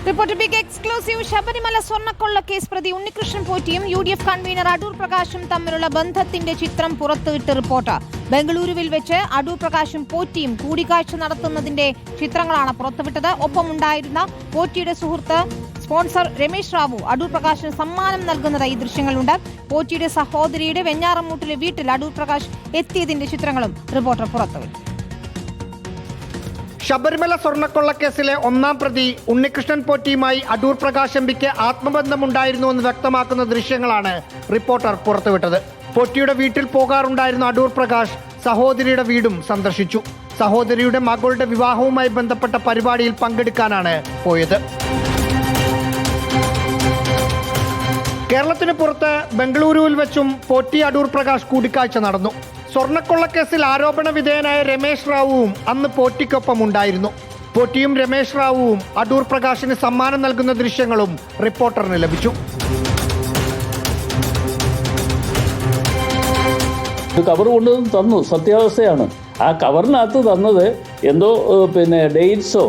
Report big exclusive. Sabarimala സ്വർണ്ണക്കൊള്ള case പ്രതി Unnikrishnan പോറ്റിയും UDF convener Adoor പ്രകാശും തമ്മിലുള്ള ബന്ധത്തിന്റെ ചിത്രം പുറത്തുവിട്ട് റിപ്പോർട്ട്. ബംഗളൂരുവിൽ വെച്ച് അടൂർ പ്രകാശും പോറ്റിയും കൂടിക്കാഴ്ച നടത്തുന്നതിന്റെ ചിത്രങ്ങളാണ് പുറത്തുവിട്ടത്. ഒപ്പമുണ്ടായിരുന്ന പോറ്റിയുടെ സുഹൃത്ത് സ്പോൺസർ രമേശ് റാവു അടൂർ പ്രകാശിന് സമ്മാനം നൽകുന്നത് ഈ ദൃശ്യങ്ങളുണ്ട്. പോറ്റിയുടെ സഹോദരിയുടെ വെഞ്ഞാറമൂട്ടിലെ വീട്ടിൽ അടൂർ പ്രകാശ് എത്തിയതിന്റെ ചിത്രങ്ങളും റിപ്പോർട്ടർ പുറത്തുവിട്ടു. ശബരിമല സ്വർണ്ണക്കൊള്ളക്കേസിലെ ഒന്നാം പ്രതി ഉണ്ണികൃഷ്ണൻ പോറ്റിയുമായി അടൂർ പ്രകാശ് എംപിക്ക് ആത്മബന്ധമുണ്ടായിരുന്നുവെന്ന് വ്യക്തമാക്കുന്ന ദൃശ്യങ്ങളാണ് റിപ്പോർട്ടർ പുറത്തുവിട്ടത്. പോറ്റിയുടെ വീട്ടിൽ പോകാറുണ്ടായിരുന്ന അടൂർ പ്രകാശ് സഹോദരിയുടെ വീടും സന്ദർശിച്ചു. സഹോദരിയുടെ മകളുടെ വിവാഹവുമായി ബന്ധപ്പെട്ട പരിപാടിയിൽ പങ്കെടുക്കാനാണ് പോയത്. കേരളത്തിന് പുറത്ത് ബംഗളൂരുവിൽ വെച്ചും പോറ്റി അടൂർ പ്രകാശ് കൂടിക്കാഴ്ച നടന്നു. സ്വർണ്ണക്കൊള്ളക്കേസിൽ ആരോപണ വിധേയനായ രമേശ് റാവുവും അന്ന് പോറ്റിക്കൊപ്പം ഉണ്ടായിരുന്നു. പോറ്റിയും രമേശ് റാവുവും അടൂർ പ്രകാശിന് സമ്മാനം നൽകുന്ന ദൃശ്യങ്ങളും റിപ്പോർട്ടറിന് ലഭിച്ചു. കവർ കൊണ്ട് തന്നു, സത്യാവസ്ഥയാണ്. ആ കവറിനകത്ത് തന്നത് എന്തോ ഡേറ്റ്സോ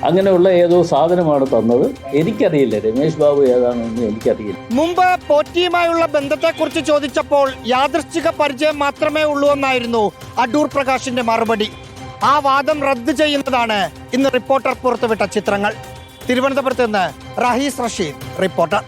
അങ്ങനെയുള്ള ഏതോ സാധനമാണ് തന്നത്. എനിക്കറിയില്ല രമേശ് ബാബു ഏതാണെന്ന് എനിക്കറിയില്ല. മുമ്പ് പോറ്റിയുമായുള്ള ബന്ധത്തെക്കുറിച്ച് ചോദിച്ചപ്പോൾ യാദൃശ്ചിക പരിചയം മാത്രമേ ഉള്ളൂ എന്നായിരുന്നു അടൂർ പ്രകാശിന്റെ മറുപടി. ആ വാദം റദ്ദ് ചെയ്യുന്നതാണ് ഇന്ന് റിപ്പോർട്ടർ പുറത്തുവിട്ട ചിത്രങ്ങൾ. തിരുവനന്തപുരത്ത് നിന്ന് റഹീസ് റഷീദ്, റിപ്പോർട്ടർ.